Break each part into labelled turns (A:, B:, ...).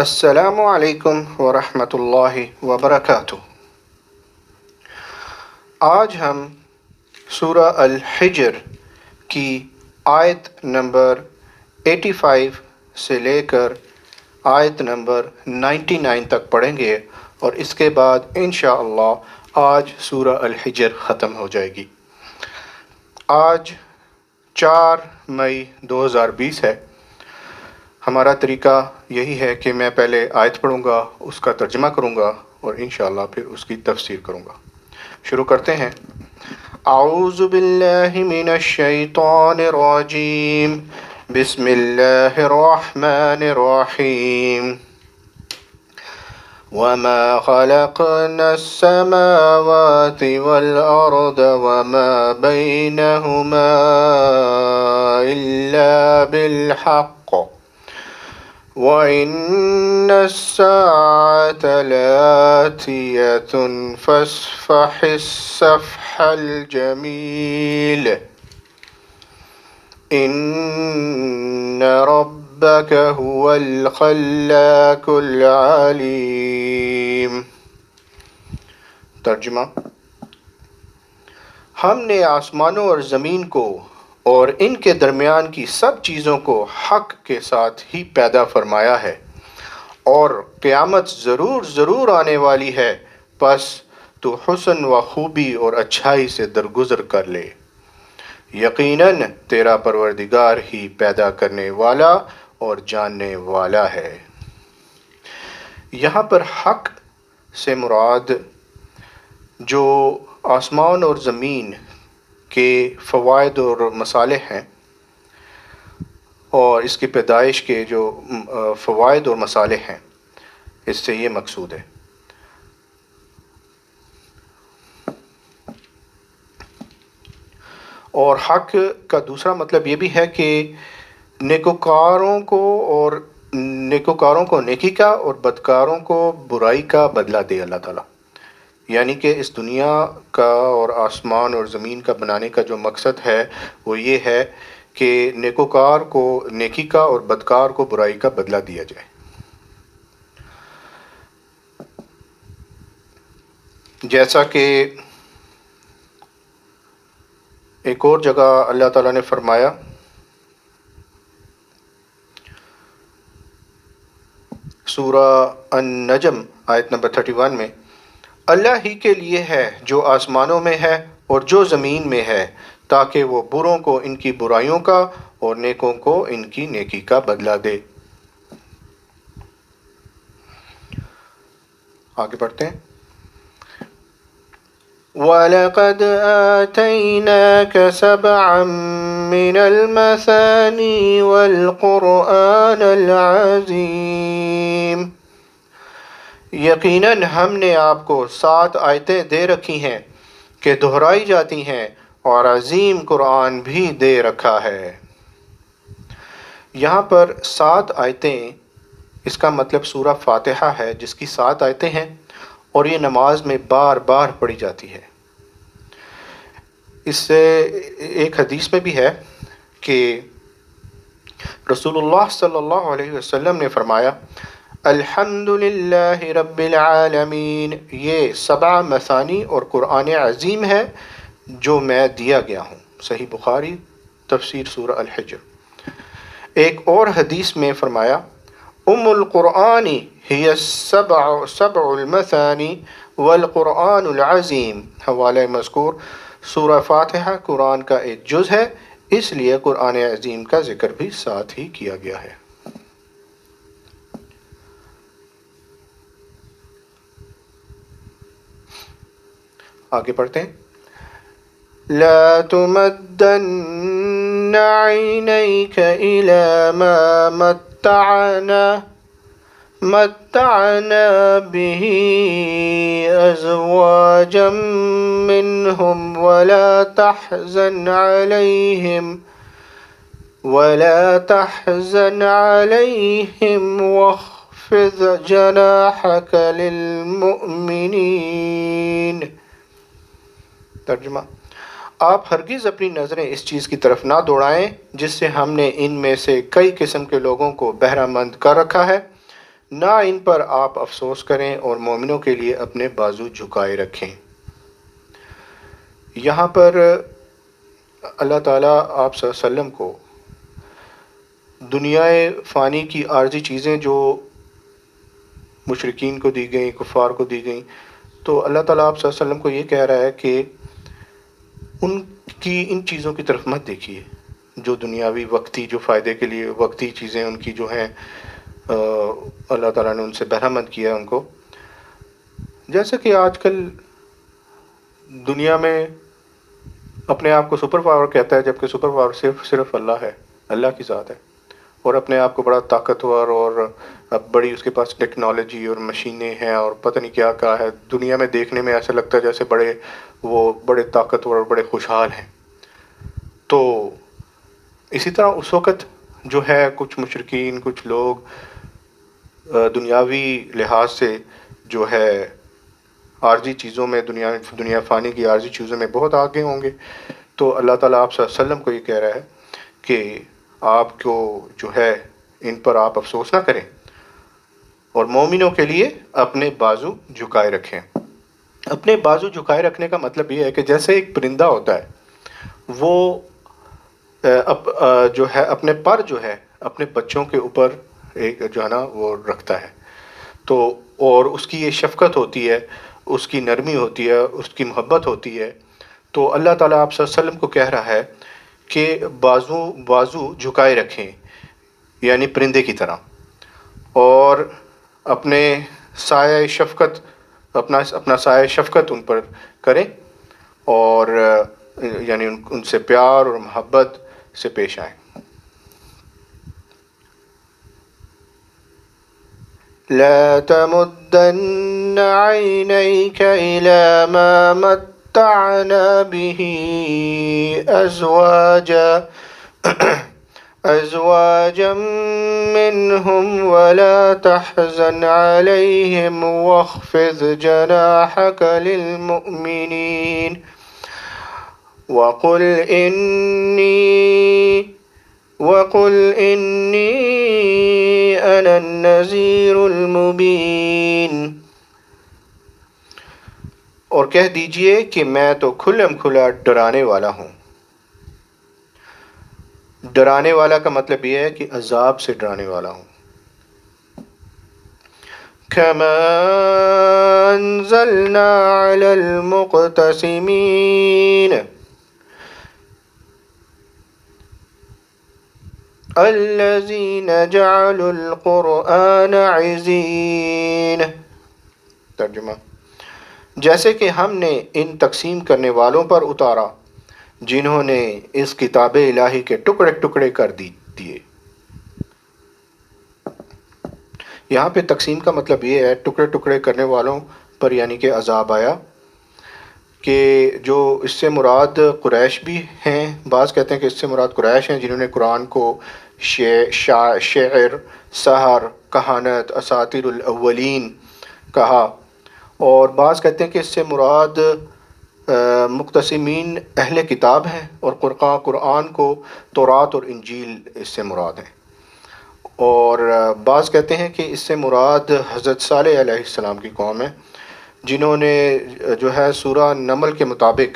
A: السلام علیکم ورحمۃ اللہ وبرکاتہ۔ آج ہم سورہ الحجر کی آیت نمبر 85 سے لے کر آیت نمبر 99 تک پڑھیں گے، اور اس کے بعد انشاءاللہ آج سورہ الحجر ختم ہو جائے گی۔ آج 4 مئی 2020 ہے۔ ہمارا طریقہ یہی ہے کہ میں پہلے آیت پڑھوں گا، اس کا ترجمہ کروں گا اور انشاءاللہ پھر اس کی تفسیر کروں گا۔ شروع کرتے ہیں۔ اعوذ باللہ من الشیطان الرجیم، بسم اللہ الرحمن الرحیم۔ وما خلقنا السماوات والأرض وما بينهما إلا بالحق وَإِنَّ السَّاعَةَ لَآتِيَةٌ فَاصْفَحِ الصَّفْحَ الْجَمِيلَ إِنَّ رَبَّكَ هُوَ الْخَلَّاقُ الْعَلِيمُ۔ ترجمہ: ہم نے آسمانوں اور زمین کو اور ان کے درمیان کی سب چیزوں کو حق کے ساتھ ہی پیدا فرمایا ہے، اور قیامت ضرور آنے والی ہے، پس تو حسن و خوبی اور اچھائی سے درگزر کر لے۔ یقیناً تیرا پروردگار ہی پیدا کرنے والا اور جاننے والا ہے۔ یہاں پر حق سے مراد جو آسمان اور زمین کے فوائد اور مصالح ہیں، اور اس کی پیدائش کے جو فوائد اور مصالح ہیں، اس سے یہ مقصود ہے۔ اور حق کا دوسرا مطلب یہ بھی ہے کہ نیکوکاروں کو نیکی کا اور بدکاروں کو برائی کا بدلہ دے اللہ تعالیٰ۔ یعنی کہ اس دنیا کا اور آسمان اور زمین کا بنانے کا جو مقصد ہے وہ یہ ہے کہ نیکوکار کو نیکی کا اور بدکار کو برائی کا بدلہ دیا جائے۔ جیسا کہ ایک اور جگہ اللہ تعالیٰ نے فرمایا، سورہ النجم آیت نمبر 31 میں، اللہ ہی کے لیے ہے جو آسمانوں میں ہے اور جو زمین میں ہے، تاکہ وہ بروں کو ان کی برائیوں کا اور نیکوں کو ان کی نیکی کا بدلہ دے۔ آگے بڑھتے ہیں۔ وَلَقَدْ آتَيْنَاكَ سَبْعًا مِّنَ الْمَثَانِي وَالْقُرْآنَ الْعَظِيمَ۔ یقیناً ہم نے آپ کو 7 آیتیں دے رکھی ہیں کہ دہرائی جاتی ہیں، اور عظیم قرآن بھی دے رکھا ہے۔ یہاں پر 7 آیتیں، اس کا مطلب سورہ فاتحہ ہے جس کی 7 آیتیں ہیں، اور یہ نماز میں بار بار پڑھی جاتی ہے۔ اس سے ایک حدیث میں بھی ہے کہ رسول اللہ صلی اللہ علیہ وسلم نے فرمایا، الحمدللہ رب العالمین، یہ 7 مثانی اور قرآن عظیم ہے جو میں دیا گیا ہوں۔ صحیح بخاری تفسیر سورہ الحجر۔ ایک اور حدیث میں فرمایا، ام القرآن ہی سبع المثانی والقرآن العظیم۔ حوالہ مذکور سورہ فاتحہ قرآن کا ایک جز ہے، اس لیے قرآن عظیم کا ذکر بھی ساتھ ہی کیا گیا ہے۔ آگے پڑھتے ہیں۔ لا تمدن عینیک الی ما متعنا به ازواجا منهم ولا تحزن علیہم واخفض جناحک للمؤمنین۔ ترجمہ: آپ ہرگز اپنی نظریں اس چیز کی طرف نہ دوڑائیں جس سے ہم نے ان میں سے کئی قسم کے لوگوں کو بہرہ مند کر رکھا ہے، نہ ان پر آپ افسوس کریں اور مومنوں کے لیے اپنے بازو جھکائے رکھیں۔ یہاں پر اللہ تعالیٰ آپ صلی اللہ علیہ وسلم کو دنیائے فانی کی عارضی چیزیں جو مشرکین کو دی گئیں، کفار کو دی گئیں، تو اللہ تعالیٰ آپ صلی اللہ علیہ وسلم کو یہ کہہ رہا ہے کہ ان چیزوں کی طرف مت دیکھیے جو دنیاوی وقتی جو فائدے کے لیے وقتی چیزیں ان کی جو ہیں اللہ تعالیٰ نے ان سے بہرہ مند کیا ان کو۔ جیسا کہ آج کل دنیا میں اپنے آپ کو سپر پاور کہتا ہے، جبکہ سپر پاور صرف اللہ ہے، اللہ کی ذات ہے، اور اپنے آپ کو بڑا طاقتور اور اب بڑی اس کے پاس ٹیکنالوجی اور مشینیں ہیں اور پتہ نہیں کیا کہا ہے، دنیا میں دیکھنے میں ایسا لگتا ہے جیسے بڑے طاقتور اور بڑے خوشحال ہیں۔ تو اسی طرح اس وقت جو ہے کچھ مشرکین، کچھ لوگ دنیاوی لحاظ سے جو ہے عارضی چیزوں میں دنیا فانی کی عارضی چیزوں میں بہت آگے ہوں گے۔ تو اللہ تعالیٰ آپ صلی اللہ علیہ وسلم کو یہ کہہ رہا ہے کہ آپ کو جو ہے ان پر آپ افسوس نہ کریں اور مومنوں کے لیے اپنے بازو جھکائے رکھیں۔ اپنے بازو جھکائے رکھنے کا مطلب یہ ہے کہ جیسے ایک پرندہ ہوتا ہے، وہ جو ہے اپنے پر جو ہے اپنے بچوں کے اوپر ایک جو ہے نا وہ رکھتا ہے، تو اور اس کی یہ شفقت ہوتی ہے، اس کی نرمی ہوتی ہے، اس کی محبت ہوتی ہے۔ تو اللہ تعالیٰ آپ صلی اللہ علیہ وسلم کو کہہ رہا ہے کہ بازو جھکائے رکھیں، یعنی پرندے کی طرح، اور اپنے سایہ شفقت اپنا سایہ شفقت ان پر کریں، اور یعنی ان سے پیار اور محبت سے پیش آئیں۔ لا تمدن عينيك إلى ما متعنا به أزواجا منهم ولا تحزن عليهم واخفض جناحك للمؤمنين وقل إني أنا النذير المبين، اور کہہ دیجئے کہ میں تو کھلم کھلا ڈرانے والا ہوں۔ ڈرانے والا کا مطلب یہ ہے کہ عذاب سے ڈرانے والا ہوں۔ كما أنزلنا على المقتسمين الذين جعلوا القرآن عزين۔ ترجمہ: جیسے کہ ہم نے ان تقسیم کرنے والوں پر اتارا جنہوں نے اس کتاب الہی کے ٹکڑے ٹکڑے کر دیے۔ یہاں پہ تقسیم کا مطلب یہ ہے ٹکڑے ٹکڑے کرنے والوں پر، یعنی کہ عذاب آیا، کہ جو اس سے مراد قریش بھی ہیں۔ بعض کہتے ہیں کہ اس سے مراد قریش ہیں جنہوں نے قرآن کو شعر، سحر، کہانت، اساطیر الاولین کہا، اور بعض کہتے ہیں کہ اس سے مراد مقتسمین اہل کتاب ہیں، اور قرآن کو تورات اور انجیل اس سے مراد ہیں، اور بعض کہتے ہیں کہ اس سے مراد حضرت صالح علیہ السلام کی قوم ہے، جنہوں نے جو ہے سورہ نمل کے مطابق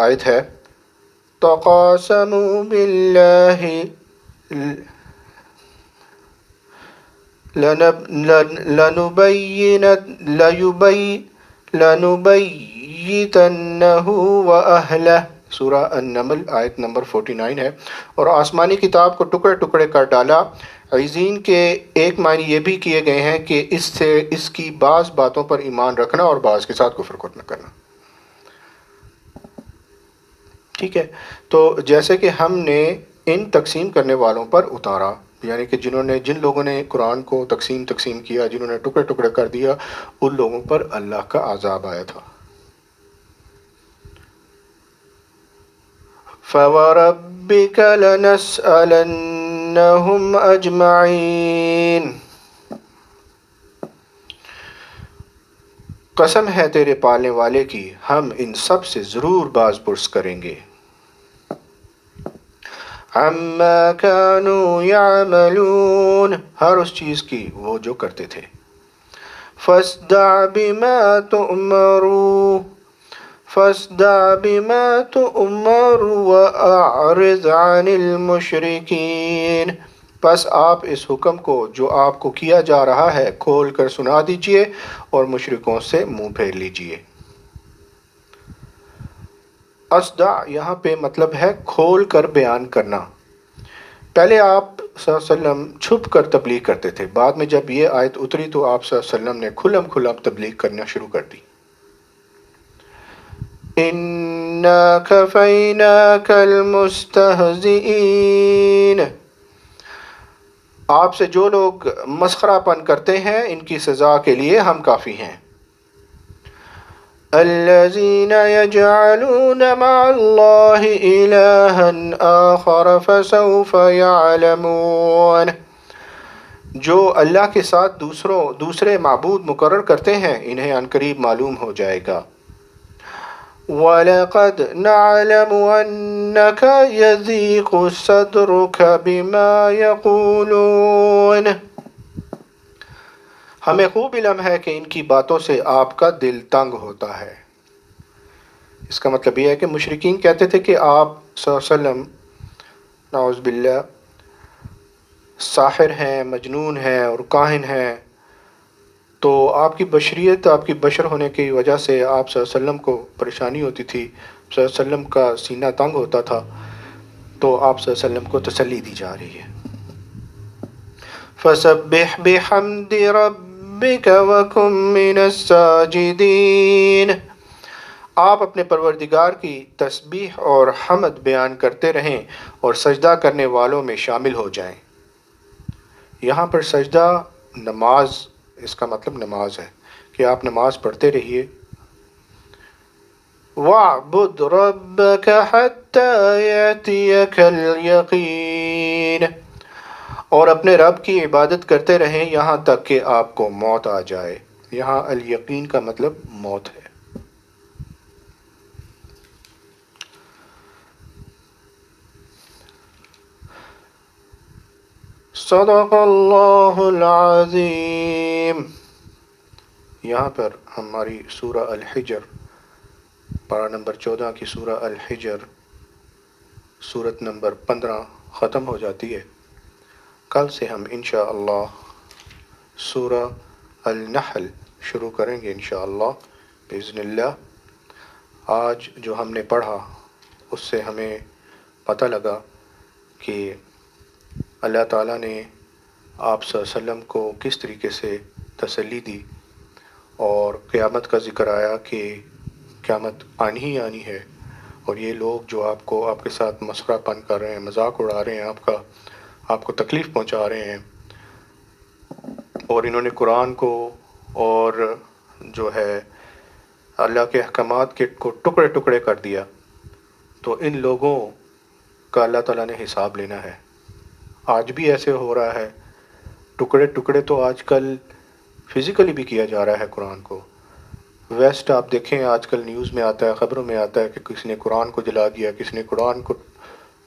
A: آیت ہے تقاسموا باللہ لَنُبَيِّتَنَّهُ وَأَهْلَهُ، سورہ النمل آیت نمبر 49 ہے، اور آسمانی کتاب کو ٹکڑے ٹکڑے کر ڈالا۔ عزین کے ایک معنی یہ بھی کیے گئے ہیں کہ اس کی بعض باتوں پر ایمان رکھنا اور بعض کے ساتھ کفر نہ کرنا۔ ٹھیک ہے، تو جیسے کہ ہم نے ان تقسیم کرنے والوں پر اتارا، یعنی کہ جن لوگوں نے قرآن کو تقسیم کیا، جنہوں نے ٹکڑے ٹکڑے کر دیا، ان لوگوں پر اللہ کا عذاب آیا تھا۔ فَوَرَبِّكَ لَنَسْأَلَنَّهُمْ أَجْمَعِينَ، قسم ہے تیرے پالنے والے کی، ہم ان سب سے ضرور باز پرس کریں گے۔ عما كانوا يعملون، ہر اس چیز کی وہ جو کرتے تھے. فاصدع بما تؤمر وأعرض عن المشركين، پس آپ اس حکم کو جو آپ کو کیا جا رہا ہے کھول کر سنا دیجئے اور مشرکوں سے منہ پھیر لیجئے. اصدع یہاں پہ مطلب ہے کھول کر بیان کرنا. پہلے آپ صلی اللہ علیہ وسلم چھپ کر تبلیغ کرتے تھے، بعد میں جب یہ آیت اتری تو آپ صلی اللہ علیہ وسلم نے کھلم کھلا تبلیغ کرنا شروع کر دی. اِنَّا كَفَيْنَاكَ الْمُسْتَهْزِئِينَ، آپ سے جو لوگ مسخرہ پن کرتے ہیں ان کی سزا کے لیے ہم کافی ہیں. الَّذِينَ يَجْعَلُونَ مَعَ اللَّهِ إِلَٰهًا آخَرَ فَسَوْفَ يَعْلَمُونَ، جو اللہ کے ساتھ دوسرے معبود مقرر کرتے ہیں انہیں عنقریب معلوم ہو جائے گا. وَلَقَدْ نَعْلَمُ أَنَّكَ يَضِيقُ صَدْرُكَ بِمَا يَقُولُونَ، ہمیں خوب علم ہے کہ ان کی باتوں سے آپ کا دل تنگ ہوتا ہے. اس کا مطلب یہ ہے کہ مشرکین کہتے تھے کہ آپ صلی اللہ علیہ وسلم نعوذ باللہ ساحر ہیں، مجنون ہیں اور کاہن ہیں، تو آپ کی بشریت، آپ کی بشر ہونے کی وجہ سے آپ صلی اللہ علیہ وسلم کو پریشانی ہوتی تھی، صلی اللہ علیہ وسلم کا سینہ تنگ ہوتا تھا، تو آپ صلی اللہ علیہ وسلم کو تسلی دی جا رہی ہے. فَسَبِّحْ بِحَمْدِ رَبِّكَ وَكُن مِّنَ السَّاجِدِينَ، آپ اپنے پروردگار کی تسبیح اور حمد بیان کرتے رہیں اور سجدہ کرنے والوں میں شامل ہو جائیں. یہاں پر سجدہ نماز، اس کا مطلب نماز ہے کہ آپ نماز پڑھتے رہیے. وَاعْبُدْ رَبَّكَ حَتَّى يَأْتِيَكَ الْيَقِينُ، اور اپنے رب کی عبادت کرتے رہیں یہاں تک کہ آپ کو موت آ جائے. یہاں الیقین کا مطلب موت ہے. صدق اللہ العظیم. یہاں پر ہماری سورہ الحجر، پارہ نمبر 14 کی سورہ الحجر، سورت نمبر 15 ختم ہو جاتی ہے. کل سے ہم انشاءاللہ سورہ النحل شروع کریں گے انشاءاللہ بإذن اللہ. آج جو ہم نے پڑھا اس سے ہمیں پتہ لگا کہ اللہ تعالیٰ نے آپ صلی اللہ علیہ وسلم کو کس طریقے سے تسلی دی، اور قیامت کا ذکر آیا کہ قیامت آنی ہی آنی ہے، اور یہ لوگ جو آپ کے ساتھ مسخرہ پن کر رہے ہیں، مذاق اڑا رہے ہیں، آپ کو تکلیف پہنچا رہے ہیں، اور انہوں نے قرآن کو اور جو ہے اللہ کے احکامات کو ٹکڑے ٹکڑے کر دیا، تو ان لوگوں کا اللہ تعالیٰ نے حساب لینا ہے. آج بھی ایسے ہو رہا ہے، ٹکڑے ٹکڑے تو آج کل فزیکلی بھی کیا جا رہا ہے قرآن کو. ویسٹ آپ دیکھیں آج کل نیوز میں آتا ہے، خبروں میں آتا ہے کہ کسی نے قرآن کو جلا دیا، کسی نے قرآن کو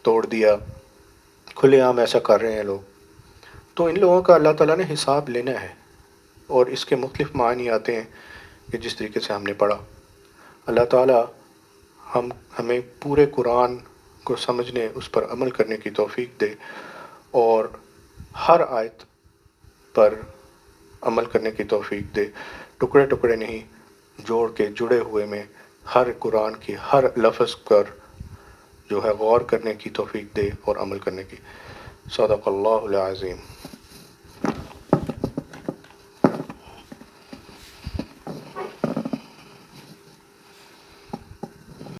A: توڑ دیا، کھلے عام ایسا کر رہے ہیں لوگ. تو ان لوگوں کا اللہ تعالیٰ نے حساب لینا ہے، اور اس کے مختلف معنی آتے ہیں کہ جس طریقے سے ہم نے پڑھا. اللہ تعالیٰ ہمیں پورے قرآن کو سمجھنے، اس پر عمل کرنے کی توفیق دے، اور ہر آیت پر عمل کرنے کی توفیق دے. ٹکڑے ٹکڑے نہیں، جوڑ کے جڑے ہوئے میں ہر قرآن کی ہر لفظ پر جو ہے غور کرنے کی توفیق دے اور عمل کرنے کی. صدق اللہ العظیم.